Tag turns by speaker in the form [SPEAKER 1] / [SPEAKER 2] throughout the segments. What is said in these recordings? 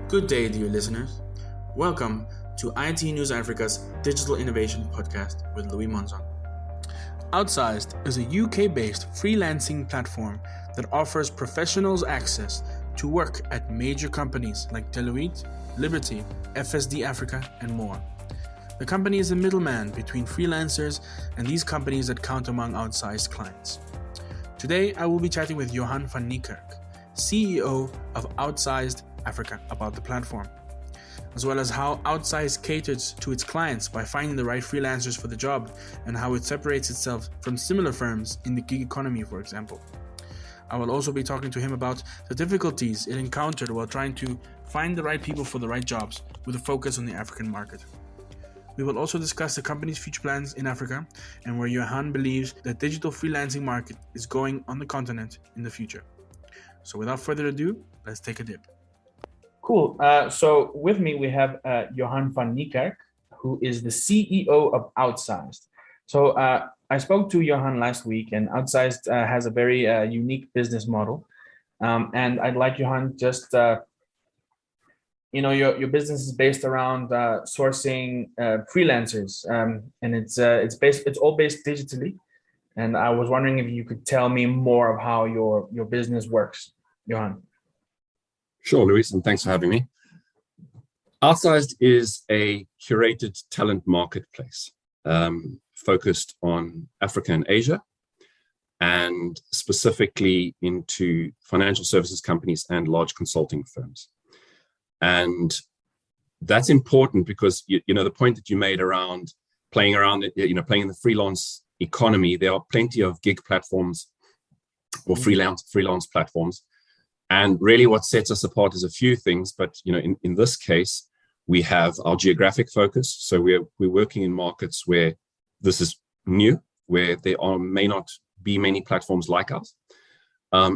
[SPEAKER 1] Good day, dear listeners. Welcome to ITNews Africa's Digital Innovation Podcast with Louis Monzon. Outsized is a UK-based freelancing platform that offers professionals access to work at major companies like Deloitte, Liberty, FSD Africa, and more. The company is a middleman between freelancers and these companies that count among outsized clients. Today, I will be chatting with Johann van Niekerk, CEO of Outsized Africa, about the platform, as well as how Outsized caters to its clients by finding the right freelancers for the job and how it separates itself from similar firms in the gig economy, for example. I will also be talking to him about the difficulties it encountered while trying to find the right people for the right jobs with a focus on the African market. We will also discuss the company's future plans in Africa and where Johann believes the digital freelancing market is going on the continent in the future. So without further ado, let's take a dip.
[SPEAKER 2] Cool. So with me, we have Johann van Niekerk, who is the CEO of Outsized. So I spoke to Johann last week, and Outsized has a very unique business model. And I'd like Johann just, your business is based around sourcing freelancers, and it's all based digitally. And I was wondering if you could tell me more of how your business works, Johann.
[SPEAKER 3] Sure, Luis, and thanks for having me. Outsized is a curated talent marketplace focused on Africa and Asia, and specifically into financial services companies and large consulting firms. And that's important because the point that you made around playing in the freelance economy, there are plenty of gig platforms or freelance platforms. And really what sets us apart is a few things, but in this case, we have our geographic focus. So we're working in markets where this is new, where there may not be many platforms like us.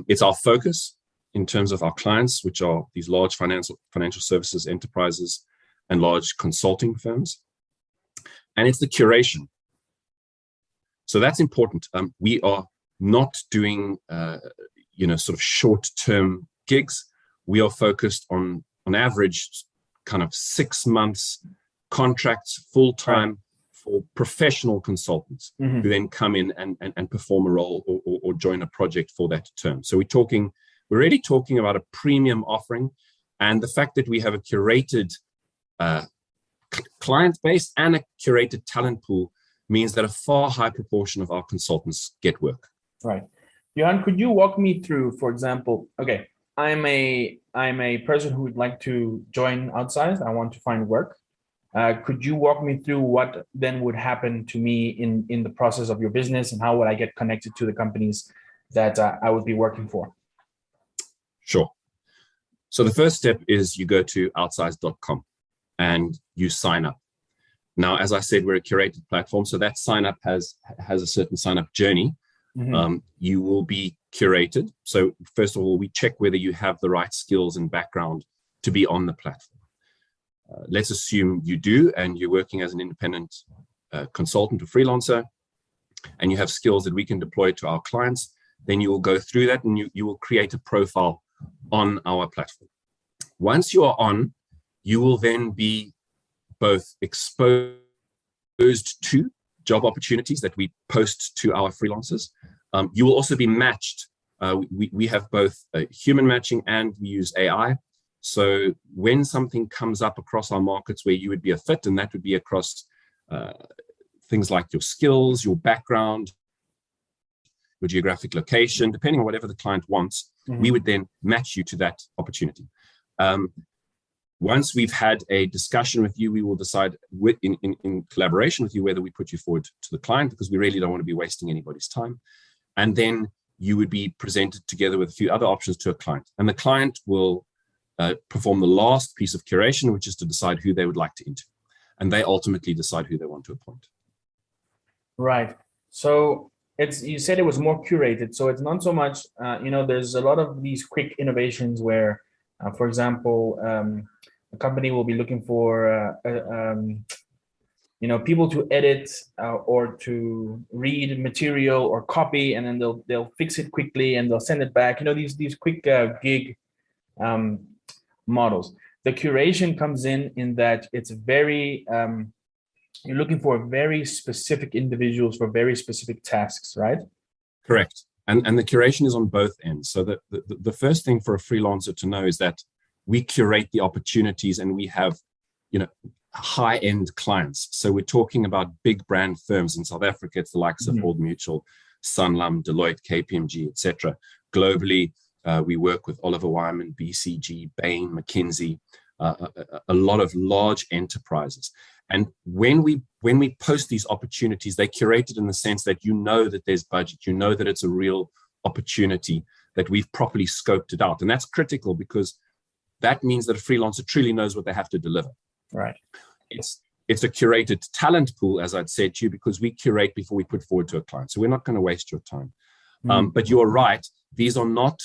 [SPEAKER 3] It's our focus in terms of our clients, which are these large financial services enterprises and large consulting firms. And it's the curation. So that's important. We are not doing sort of short-term gigs. We are focused on average kind of 6 months contracts full-time for professional consultants who then come in and perform a role or join a project for that term. So we're really talking about a premium offering, and the fact that we have a curated client base and a curated talent pool means that a far higher proportion of our consultants get work.
[SPEAKER 2] Right. Johann, could you walk me through, for example, okay, I'm a person who would like to join Outsized. I want to find work. Could you walk me through what then would happen to me in the process of your business, and how would I get connected to the companies that I would be working for?
[SPEAKER 3] Sure. So the first step is you go to outsized.com and you sign up. Now, as I said, we're a curated platform, so that sign up has a certain sign up journey. You will be curated. So first of all, we check whether you have the right skills and background to be on the platform. Let's assume you do, and you're working as an independent consultant or freelancer, and you have skills that we can deploy to our clients. Then you will go through that and you will create a profile on our platform. Once you are on, you will then be both exposed to job opportunities that we post to our freelancers. You will also be matched. We have both human matching and we use AI. So when something comes up across our markets where you would be a fit, and that would be across things like your skills, your background, your geographic location, depending on whatever the client wants, we would then match you to that opportunity. Once we've had a discussion with you, we will decide in collaboration with you whether we put you forward to the client, because we really don't want to be wasting anybody's time. And then you would be presented together with a few other options to a client. And the client will perform the last piece of curation, which is to decide who they would like to interview. And they ultimately decide who they want to appoint.
[SPEAKER 2] Right. So you said it was more curated. So it's not so much, there's a lot of these quick innovations where, for example, a company will be looking for people to edit or to read material or copy, and then they'll fix it quickly and they'll send it back. These quick gig models. the curation comes in that it's very, you're looking for very specific individuals for very specific tasks, right?
[SPEAKER 3] Correct. And the curation is on both ends. So the first thing for a freelancer to know is that we curate the opportunities and we have, high-end clients. So we're talking about big brand firms in South Africa. It's the likes of Old Mutual, Sanlam, Deloitte, KPMG, etc. Globally, we work with Oliver Wyman, BCG, Bain, McKinsey, a lot of large enterprises. And when we post these opportunities, they're curated in the sense that that there's budget, that it's a real opportunity, that we've properly scoped it out. And that's critical because that means that a freelancer truly knows what they have to deliver.
[SPEAKER 2] Right.
[SPEAKER 3] It's a curated talent pool, as I'd said to you, because we curate before we put forward to a client. So we're not going to waste your time. But you're right. These are not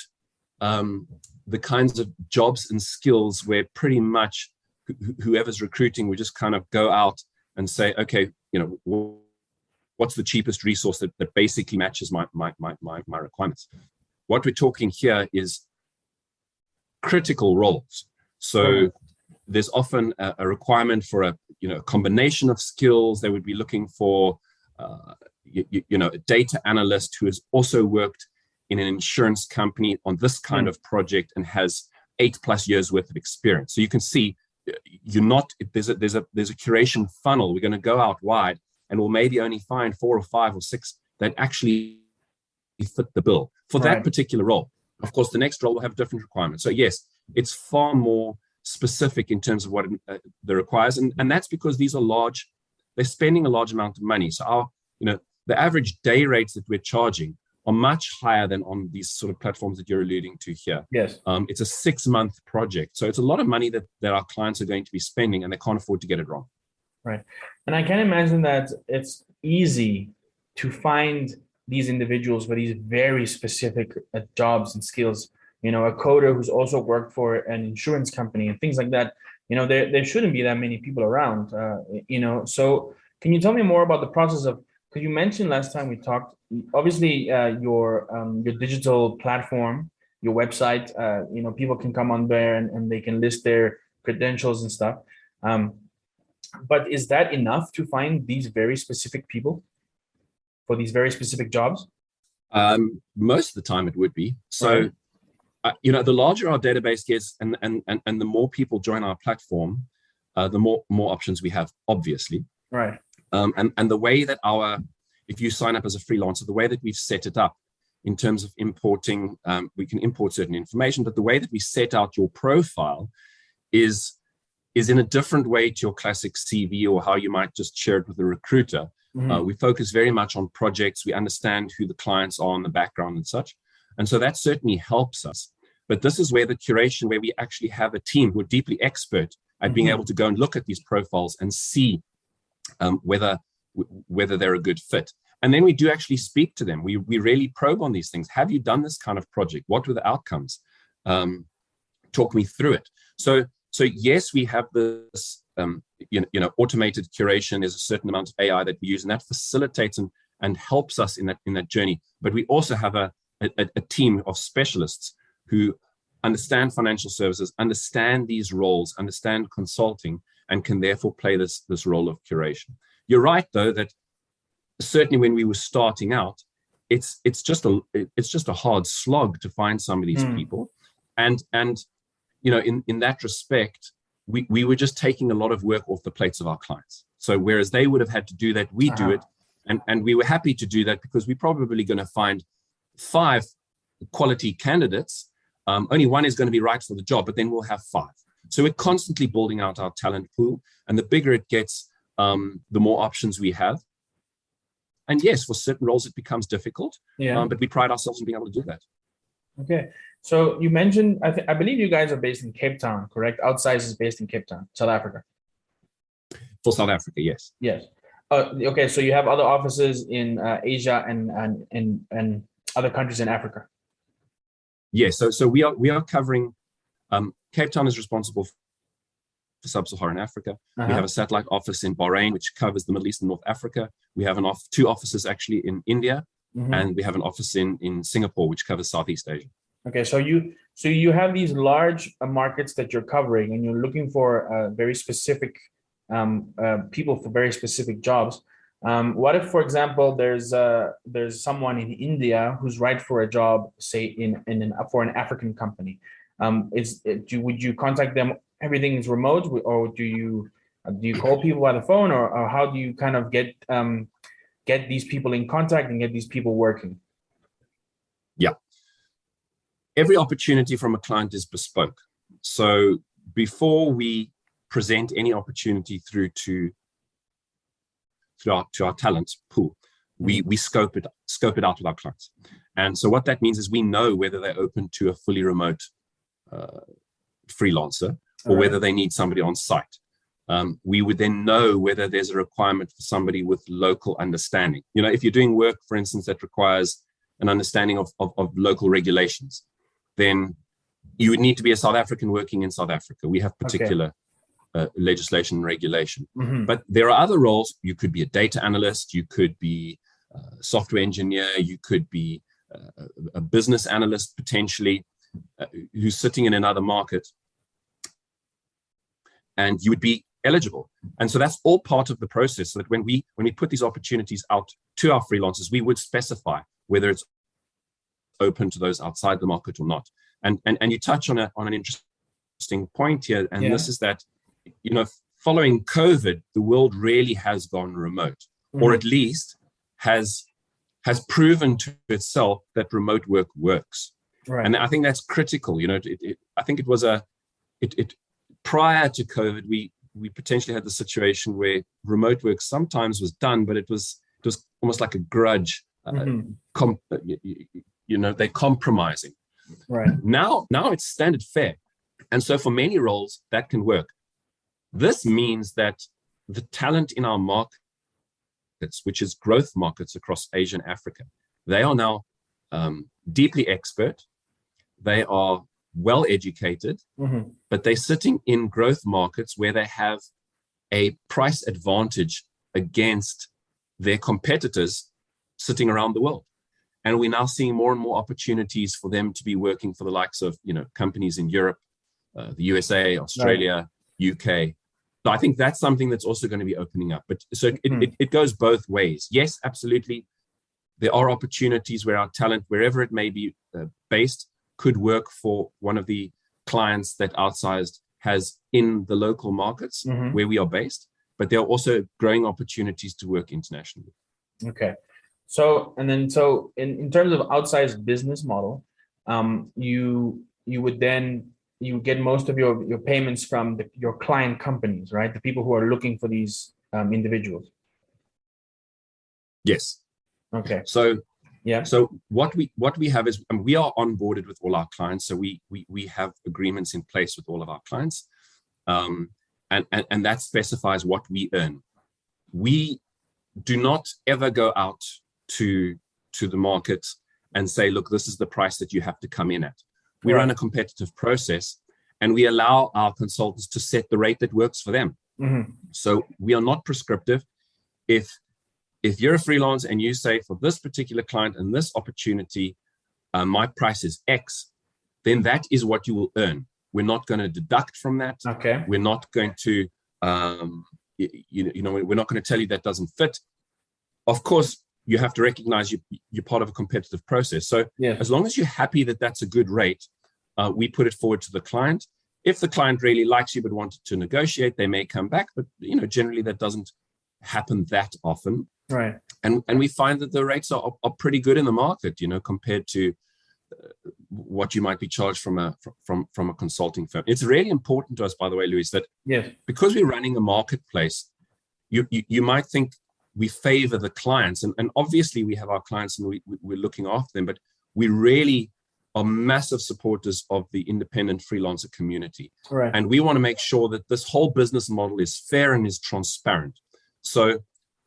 [SPEAKER 3] the kinds of jobs and skills where pretty much whoever's recruiting, we just kind of go out and say, okay, what's the cheapest resource that basically matches my requirements. What we're talking here is critical roles. So there's often a requirement for a combination of skills. They would be looking for a data analyst who has also worked in an insurance company on this kind of project and has 8+ years worth of experience. So you can see there's a curation funnel. We're going to go out wide and we'll maybe only find 4 or 5 or 6 that actually fit the bill for that particular role. Of course, the next role will have different requirements. So yes, it's far more specific in terms of what it requires. And that's because these are large, they're spending a large amount of money. So the average day rates that we're charging are much higher than on these sort of platforms that you're alluding to here.
[SPEAKER 2] Yes.
[SPEAKER 3] It's a 6-month project. So it's a lot of money that our clients are going to be spending and they can't afford to get it wrong.
[SPEAKER 2] Right. And I can imagine that it's easy to find these individuals with these very specific jobs and skills. A coder who's also worked for an insurance company and things like that. There shouldn't be that many people around, So can you tell me more about the process of, because you mentioned last time we talked, obviously your digital platform, your website, people can come on there and they can list their credentials and stuff. But is that enough to find these very specific people for these very specific jobs?
[SPEAKER 3] Most of the time it would be. So, the larger our database gets and the more people join our platform, the more options we have, obviously.
[SPEAKER 2] Right.
[SPEAKER 3] And the way that if you sign up as a freelancer, the way that we've set it up in terms of importing, we can import certain information, but the way that we set out your profile is in a different way to your classic CV or how you might just share it with a recruiter. We focus very much on projects. We understand who the clients are in the background and such. And so that certainly helps us. But this is where the curation, where we actually have a team who are deeply expert at being able to go and look at these profiles and see whether they're a good fit. And then we do actually speak to them. We really probe on these things. Have you done this kind of project? What were the outcomes? Talk me through it. So yes, we have this, automated curation. There's a certain amount of AI that we use, and that facilitates and helps us in that journey. But we also have a team of specialists who understand financial services, understand these roles, understand consulting, and can therefore play this role of curation. You're right, though, that certainly when we were starting out, it's just a hard slog to find some of these people, and in that respect, we were just taking a lot of work off the plates of our clients. So whereas they would have had to do that, we do it, and we were happy to do that because we're probably going to find 5 quality candidates. Only one is going to be right for the job, but then we'll have 5. So we're constantly building out our talent pool, and the bigger it gets, the more options we have. And yes, for certain roles, it becomes difficult, but we pride ourselves in being able to do that.
[SPEAKER 2] Okay. So you mentioned, I believe you guys are based in Cape Town, correct? Outsized is based in Cape Town, South Africa.
[SPEAKER 3] For South Africa, yes.
[SPEAKER 2] Yes. Okay. So you have other offices in Asia and other countries in Africa.
[SPEAKER 3] Yes. So we are covering. Cape Town is responsible for sub-Saharan Africa. We have a satellite office in Bahrain, which covers the Middle East and North Africa. We have 2 offices actually in India, and we have an office in Singapore, which covers Southeast Asia.
[SPEAKER 2] Okay, so So you have these large markets that you're covering, and you're looking for very specific people for very specific jobs. What if, for example, there's someone in India who's right for a job, say for an African company? Would you contact them? Everything is remote, or do you call people by the phone, or how do you kind of get these people in contact and get these people working?
[SPEAKER 3] Yeah. Every opportunity from a client is bespoke. So before we present any opportunity through to our talent pool, we scope it out with our clients. And so what that means is we know whether they're open to a fully remote freelancer, or whether they need somebody on site. We would then know whether there's a requirement for somebody with local understanding. You know, if you're doing work, for instance, that requires an understanding of local regulations, then you would need to be a South African working in South Africa. We have particular legislation and regulation. But there are other roles. You could be a data analyst, you could be a software engineer, you could be a business analyst potentially, who's sitting in another market, and you would be eligible. And so that's all part of the process, so that when we put these opportunities out to our freelancers, we would specify whether it's open to those outside the market or not. And you touch on an interesting point here, and this is that, you know, following COVID, the world really has gone remote, or at least has proven to itself that remote work works. Right. And I think that's critical. You know, I think it was prior to COVID, we potentially had the situation where remote work sometimes was done, but it was almost like a grudge. They're compromising. Right. Now it's standard fare. And so for many roles that can work. This means that the talent in our markets, which is growth markets across Asia and Africa, they are now deeply expert. They are well educated, but they're sitting in growth markets where they have a price advantage against their competitors sitting around the world. And we're now seeing more and more opportunities for them to be working for the likes of, you know, companies in Europe, the USA, Australia, UK. So I think that's something that's also going to be opening up. But so it goes both ways. Yes, absolutely. There are opportunities where our talent, wherever it may be based, could work for one of the clients that Outsized has in the local markets where we are based. But there are also growing opportunities to work internationally.
[SPEAKER 2] Okay. So in terms of Outsized business model, you get most of your payments from your client companies, right? The people who are looking for these individuals.
[SPEAKER 3] Yes.
[SPEAKER 2] Okay.
[SPEAKER 3] So what we have is, we are onboarded with all our clients. So we have agreements in place with all of our clients, and that specifies what we earn. We do not ever go out to the market and say, look, this is the price that you have to come in at. We run a competitive process, and we allow our consultants to set the rate that works for them. So we are not prescriptive. If you're a freelance and you say, for this particular client and this opportunity, my price is X, then that is what you will earn. We're not going to deduct from that. Okay. We're not going to, we're not going to tell you that doesn't fit. Of course, you have to recognize you're part of a competitive process. So as long as you're happy that that's a good rate, we put it forward to the client. If the client really likes you but wanted to negotiate, they may come back. But generally that doesn't happen that often. Right. And we find that the rates are pretty good in the market, compared to what you might be charged from a consulting firm. It's really important to us, by the way, Luis, that because we're running a marketplace, you might think we favor the clients, and obviously we have our clients and we're looking after them, but we really are massive supporters of the independent freelancer community. Right. And we want to make sure that this whole business model is fair and is transparent. So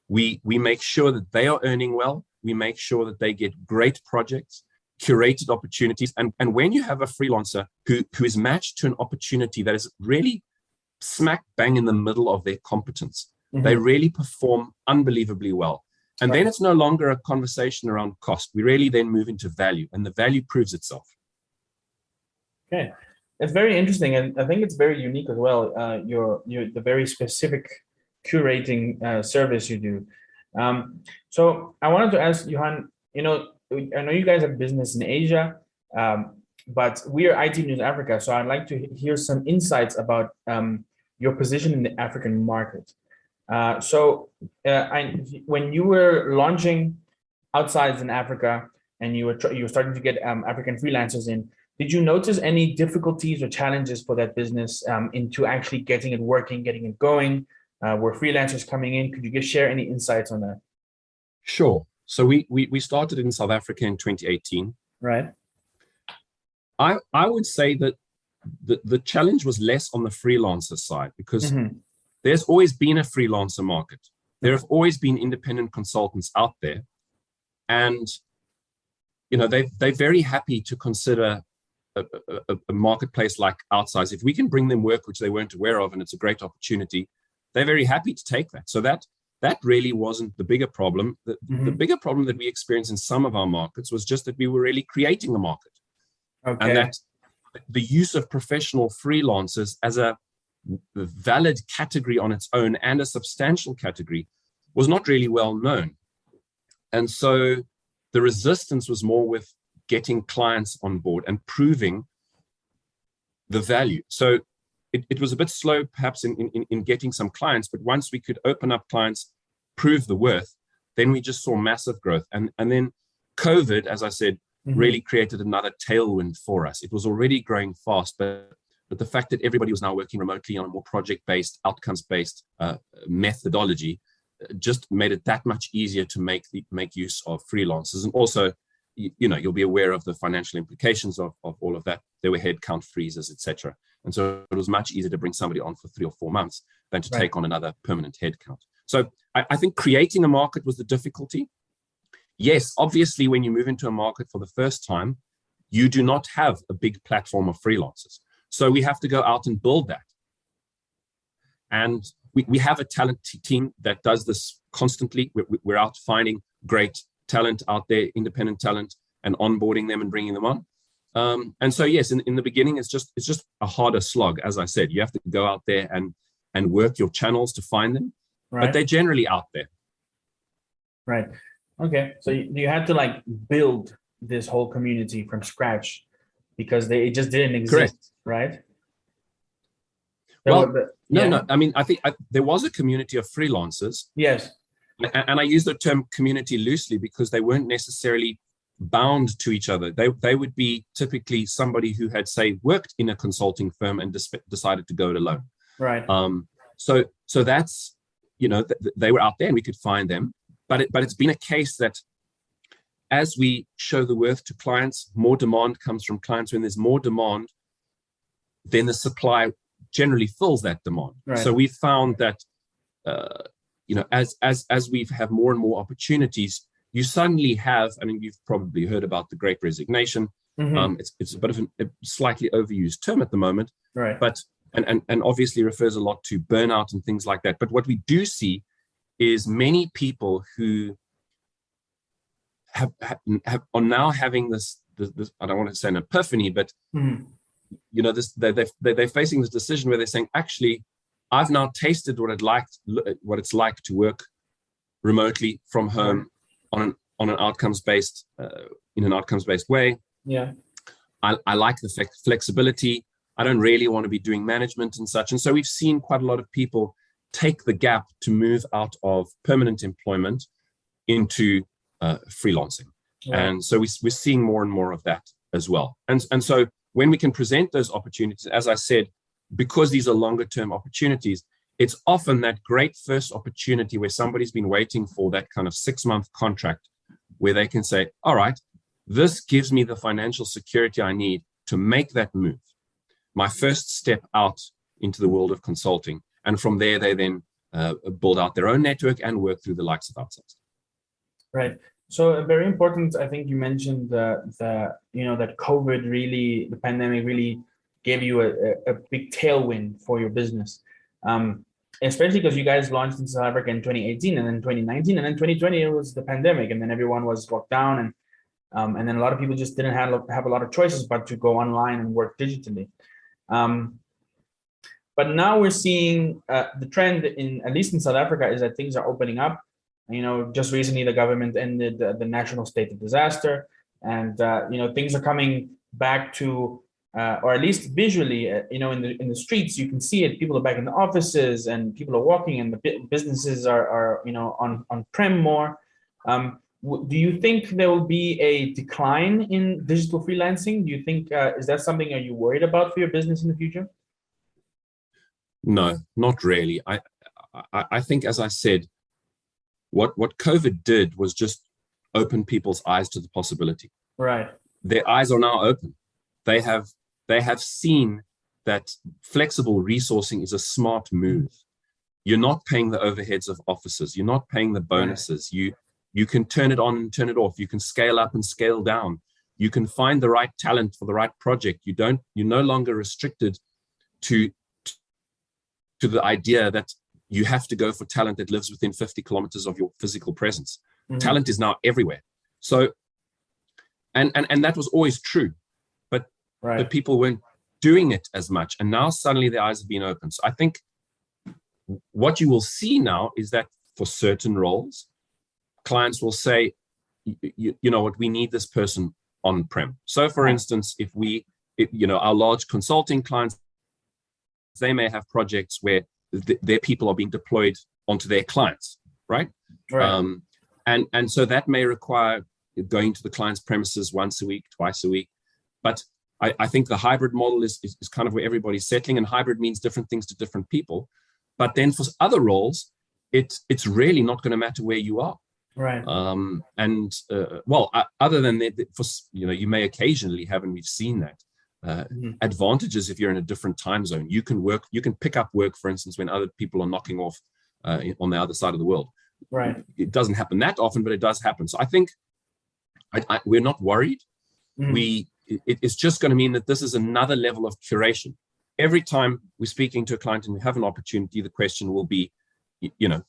[SPEAKER 3] we make sure that they are earning well. We make sure that they get great projects, curated opportunities. And when you have a freelancer who is matched to an opportunity that is really smack bang in the middle of their competence, they really perform unbelievably well. And then it's no longer a conversation around cost. We really then move into value, and the value proves itself.
[SPEAKER 2] Okay, it's very interesting, and I think it's very unique as well. Your the very specific curating service you do. So I wanted to ask Johan. I know you guys have business in Asia, but we are IT News Africa. So I'd like to hear some insights about your position in the African market. When you were launching Outsized in Africa, and you were starting to get African freelancers in, did you notice any difficulties or challenges for that business into actually getting it working, getting it going? Were freelancers coming in? Could you share any insights on that?
[SPEAKER 3] Sure. So we started in South Africa in 2018.
[SPEAKER 2] Right.
[SPEAKER 3] I would say that the challenge was less on the freelancer side, because there's always been a freelancer market. There have always been independent consultants out there, and they're very happy to consider a marketplace like Outsized. If we can bring them work which they weren't aware of, and it's a great opportunity, they're very happy to take that. So that really wasn't the bigger problem. The bigger problem that we experienced in some of our markets was just that we were really creating a market. Okay. And that the use of professional freelancers as a valid category on its own, and a substantial category, was not really well known. And so the resistance was more with getting clients on board and proving the value. So it was a bit slow perhaps in getting some clients, but once we could open up clients, prove the worth, then we just saw massive growth. And then COVID, as I said, really created another tailwind for us. It was already growing fast, but the fact that everybody was now working remotely on a more project-based, outcomes-based methodology just made it that much easier to make use of freelancers. And also, you'll be aware of the financial implications of all of that. There were headcount freezes, etc. And so it was much easier to bring somebody on for 3 or 4 months than to take on another permanent headcount. So I think creating a market was the difficulty. Yes, obviously, when you move into a market for the first time, you do not have a big platform of freelancers. So we have to go out and build that. And we have a talent team that does this constantly. We're out finding great talent out there, independent talent, and onboarding them and bringing them on. And so, yes, in the beginning, it's just a harder slog. As I said, you have to go out there and work your channels to find them, but they're generally out there.
[SPEAKER 2] Right. Okay. So you had to build this whole community from scratch, because it just didn't exist. Correct. Right?
[SPEAKER 3] Well, no. I mean, I think there was a community of freelancers.
[SPEAKER 2] Yes.
[SPEAKER 3] And I use the term community loosely because they weren't necessarily bound to each other. They would be typically somebody who had, say, worked in a consulting firm and decided to go it alone.
[SPEAKER 2] Right.
[SPEAKER 3] So that's, they were out there and we could find them. But it's been a case that as we show the worth to clients, more demand comes from clients. When there's more demand, then the supply generally fills that demand. Right. So we found that, as we have more and more opportunities, you suddenly have, I mean, you've probably heard about the Great Resignation. It's a bit of a slightly overused term at the moment,
[SPEAKER 2] right?
[SPEAKER 3] But and obviously refers a lot to burnout and things like that. But what we do see is many people who are now having this I don't want to say an epiphany, but they're facing this decision where they're saying, actually, I've now tasted what it's like to work remotely from home on an outcomes-based in an outcomes-based way.
[SPEAKER 2] Yeah,
[SPEAKER 3] I like the flexibility. I don't really want to be doing management and such. And so we've seen quite a lot of people take the gap to move out of permanent employment into freelancing. Right. And so we're seeing more and more of that as well. And so when we can present those opportunities, as I said, because these are longer term opportunities, it's often that great first opportunity where somebody's been waiting for that kind of 6-month contract where they can say, all right, this gives me the financial security I need to make that move. My first step out into the world of consulting. And from there, they then build out their own network and work through the likes of Outsized.
[SPEAKER 2] Right. So very important, I think you mentioned that COVID really, the pandemic really gave you a big tailwind for your business. Especially because you guys launched in South Africa in 2018 and then 2019 and then 2020, it was the pandemic and then everyone was locked down. And then a lot of people just didn't have a lot of choices but to go online and work digitally. But now we're seeing the trend at least in South Africa, is that things are opening up. Just recently the government ended the national state of disaster, and things are coming back to, or at least visually, in the streets you can see it. People are back in the offices, and people are walking, and the businesses are on prem more. Do you think there will be a decline in digital freelancing? Do you think is that something, are you worried about for your business in the future?
[SPEAKER 3] No, not really. I think, as I said, what COVID did was just open people's eyes to the possibility.
[SPEAKER 2] Right.
[SPEAKER 3] Their eyes are now open. They have seen that flexible resourcing is a smart move. You're not paying the overheads of offices. You're not paying the bonuses. Right. You can turn it on and turn it off. You can scale up and scale down. You can find the right talent for the right project. You're no longer restricted to the idea that you have to go for talent that lives within 50 kilometers of your physical presence. Mm-hmm. Talent is now everywhere. So, and that was always true, but people weren't doing it as much. And now suddenly their eyes have been opened. So I think what you will see now is that for certain roles, clients will say, you know what, we need this person on-prem. So for instance, if our large consulting clients, they may have projects where their people are being deployed onto their clients, right? And so that may require going to the client's premises once a week, twice a week. But I think the hybrid model is kind of where everybody's settling, and hybrid means different things to different people. But then for other roles, it's really not going to matter where you are.
[SPEAKER 2] Right.
[SPEAKER 3] Other than that, you may occasionally have, and we've seen that, advantages if you're in a different time zone. You can pick up work, for instance, when other people are knocking off on the other side of the world.
[SPEAKER 2] Right.
[SPEAKER 3] It doesn't happen that often, but it does happen. So I think we're not worried. It's just going to mean that this is another level of curation. Every time we're speaking to a client and we have an opportunity, the question will be,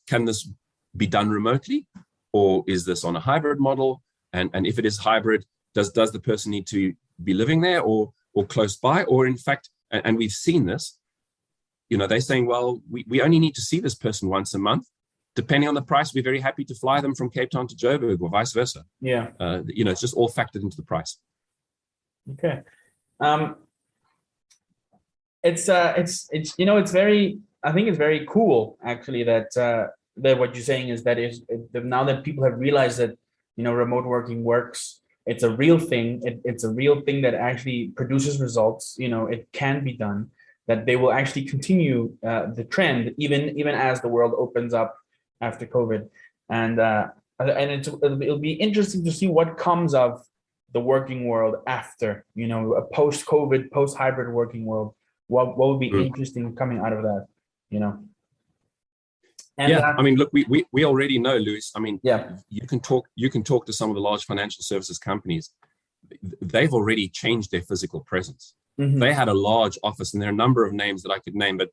[SPEAKER 3] can this be done remotely, or is this on a hybrid model? And if it is hybrid, does the person need to be living there or close by? Or in fact, and we've seen this, they're saying, well, we only need to see this person once a month. Depending on the price, we're very happy to fly them from Cape Town to Joburg or vice versa.
[SPEAKER 2] Yeah.
[SPEAKER 3] It's just all factored into the price.
[SPEAKER 2] Okay. It's very, I think it's very cool actually that what you're saying is that now that people have realized that, remote working works, it's a real thing. It's a real thing that actually produces results. It can be done, that they will actually continue the trend even as the world opens up after COVID. And it'll be interesting to see what comes of the working world after, a post-COVID, post-hybrid working world. What will be interesting coming out of that, And
[SPEAKER 3] I mean, look, we already know, Luis. I mean,
[SPEAKER 2] yeah,
[SPEAKER 3] you can talk to some of the large financial services companies. They've already changed their physical presence. Mm-hmm. They had a large office, and there are a number of names that I could name, but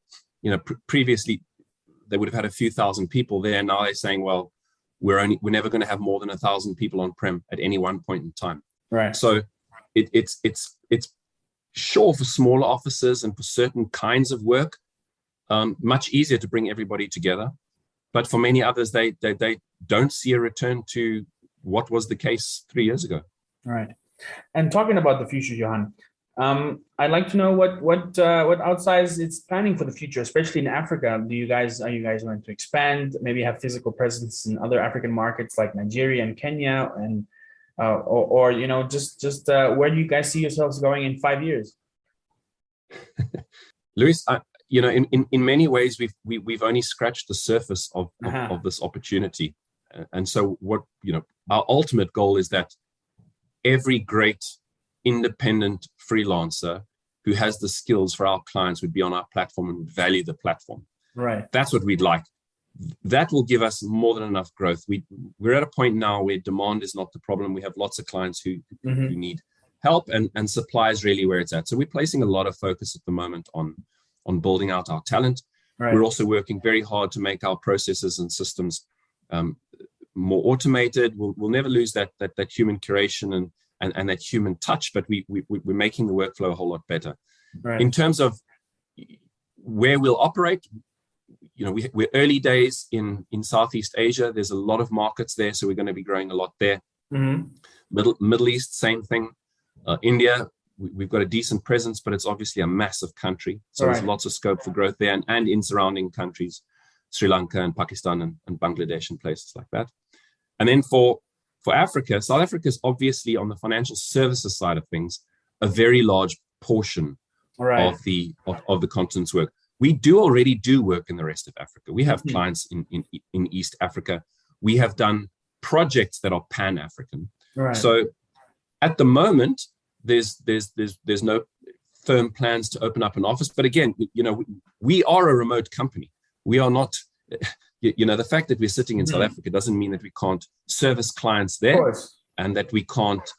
[SPEAKER 3] previously they would have had a few thousand people there. Now they're saying, well, we're never going to have more than 1,000 people on prem at any one point in time.
[SPEAKER 2] Right.
[SPEAKER 3] So it's sure for smaller offices and for certain kinds of work, much easier to bring everybody together. But for many others, they don't see a return to what was the case 3 years ago.
[SPEAKER 2] Right. And talking about the future, Johann, I'd like to know what Outsized is planning for the future, especially in Africa. Are you guys going to expand? Maybe have physical presence in other African markets like Nigeria and Kenya, and or just where do you guys see yourselves going in 5 years?
[SPEAKER 3] Luis, in many ways we've only scratched the surface of this opportunity, and so what our ultimate goal is that every great independent freelancer who has the skills for our clients would be on our platform and would value the platform.
[SPEAKER 2] Right.
[SPEAKER 3] That's what we'd like. That will give us more than enough growth. We're at a point now where demand is not the problem. We have lots of clients who need help, and supply is really where it's at. So we're placing a lot of focus at the moment on building out our talent. Right. We're also working very hard to make our processes and systems more automated. We'll never lose that human curation and that human touch, but we're making the workflow a whole lot better.
[SPEAKER 2] Right.
[SPEAKER 3] In terms of where we'll operate, we're early days in Southeast Asia. There's a lot of markets there, so we're going to be growing a lot there. Middle East, same thing. India, we've got a decent presence, but it's obviously a massive country, so there's lots of scope for growth there, and in surrounding countries, Sri Lanka and Pakistan and Bangladesh and places like that. And then for Africa, South Africa is obviously on the financial services side of things a very large portion of the continent's work. We already do work in the rest of Africa. We have clients in East Africa. We have done projects that are pan-African. So at the moment, there's no firm plans to open up an office. But again, we are a remote company. We are not, the fact that we're sitting in South Africa doesn't mean that we can't service clients there and that we can't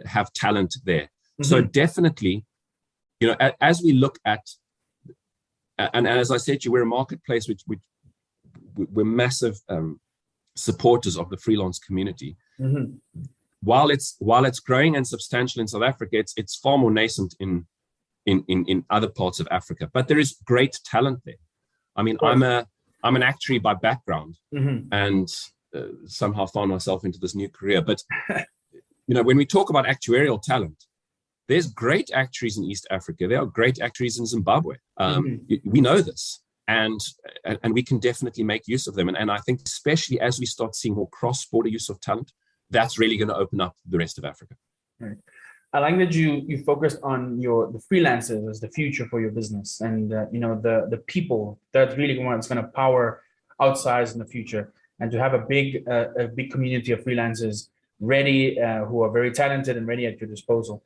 [SPEAKER 3] have talent there. So definitely, as we look at, and as I said to you, we're a marketplace which we're massive supporters of the freelance community. While it's growing and substantial in South Africa, it's far more nascent in other parts of Africa. But there is great talent there. I mean, I'm an actuary by background, and somehow found myself into this new career. But when we talk about actuarial talent, there's great actuaries in East Africa. There are great actuaries in Zimbabwe. We know this, and we can definitely make use of them. And I think especially as we start seeing more cross-border use of talent, that's really going to open up the rest of Africa.
[SPEAKER 2] Right. I like that you focused on the freelancers as the future for your business, and the people that's really what's going to power Outsized in the future, and to have a big community of freelancers ready, who are very talented and ready at your disposal.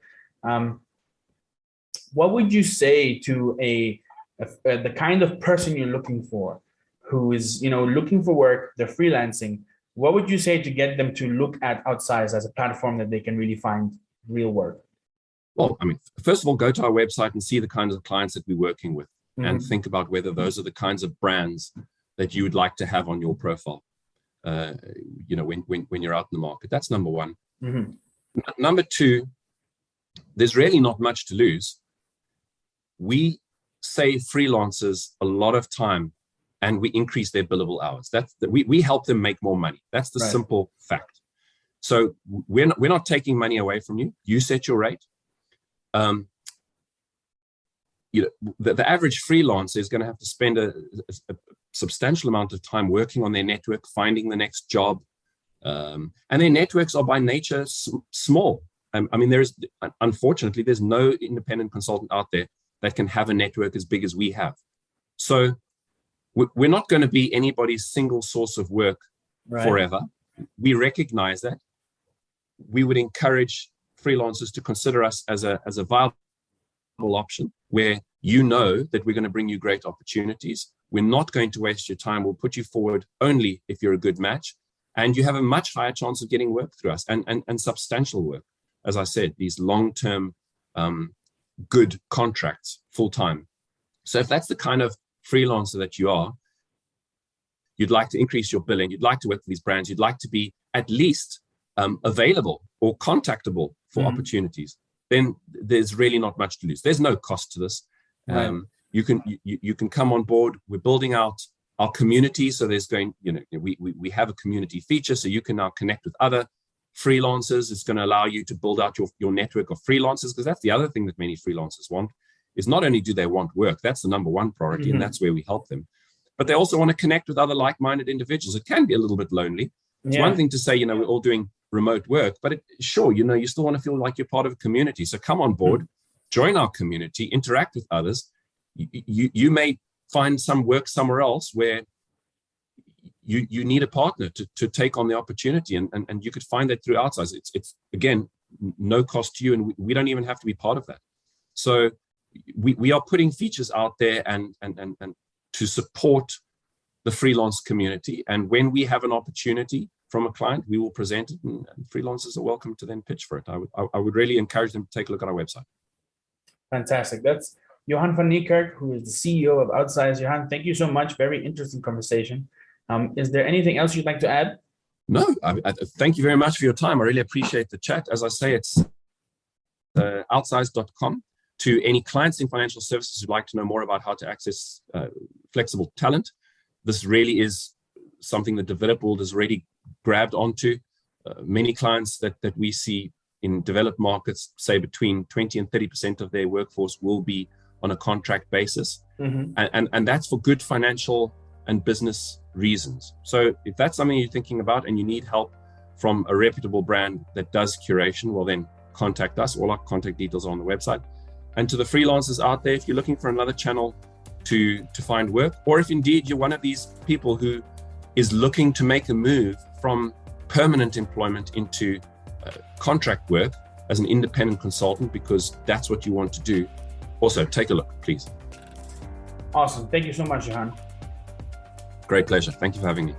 [SPEAKER 2] What would you say to the kind of person you're looking for, who is looking for work, they're freelancing? What would you say to get them to look at Outsized as a platform that they can really find real work?
[SPEAKER 3] Well, I mean, first of all, go to our website and see the kinds of clients that we're working with, and think about whether those are the kinds of brands that you would like to have on your profile. When you're out in the market, that's number one. Number two, there's really not much to lose. We save freelancers a lot of time, and we increase their billable hours. We help them make more money. That's the simple fact. So we're not taking money away from you. You set your rate. The average freelancer is going to have to spend a substantial amount of time working on their network, finding the next job, and their networks are by nature small. I mean, unfortunately, there's no independent consultant out there that can have a network as big as we have. So we're not going to be anybody's single source of work forever. We recognize that. We would encourage freelancers to consider us as a viable option where that we're going to bring you great opportunities. We're not going to waste your time. We'll put you forward only if you're a good match, and you have a much higher chance of getting work through us, and substantial work. As I said, these long-term good contracts, full-time. So if that's the kind of freelancer that you are, you'd like to increase your billing, you'd like to work with these brands, you'd like to be at least available or contactable for opportunities, then there's really not much to lose. There's no cost to this. You can come on board. We're building out our community. So we have a community feature, so you can now connect with other freelancers. It's going to allow you to build out your network of freelancers, because that's the other thing that many freelancers want, is not only do they want work, that's the number one priority, and that's where we help them, but they also want to connect with other like-minded individuals. It can be a little bit lonely. It's one thing to say, we're all doing remote work, but you still want to feel like you're part of a community. So come on board, join our community, interact with others. You may find some work somewhere else where you need a partner to take on the opportunity, and you could find that through Outsized. It's again, no cost to you, and we don't even have to be part of that. So we are putting features out there and to support the freelance community. And when we have an opportunity from a client, we will present it, and freelancers are welcome to then pitch for it. I would really encourage them to take a look at our website.
[SPEAKER 2] Fantastic. That's Johann van Niekerk, who is the CEO of Outsized. Johann, thank you so much. Very interesting conversation. Is there anything else you'd like to add?
[SPEAKER 3] No, I thank you very much for your time. I really appreciate the chat. As I say, it's outsized.com. To any clients in financial services who'd like to know more about how to access flexible talent, this really is something the developed world has already grabbed onto. Many clients that we see in developed markets say between 20 and 30% of their workforce will be on a contract basis. And that's for good financial and business reasons. So if that's something you're thinking about and you need help from a reputable brand that does curation, well then contact us. All our contact details are on the website. And to the freelancers out there, if you're looking for another channel to find work, or if indeed you're one of these people who is looking to make a move from permanent employment into contract work as an independent consultant, because that's what you want to do, also take a look, please.
[SPEAKER 2] Awesome. Thank you so much, Johann.
[SPEAKER 3] Great pleasure. Thank you for having me.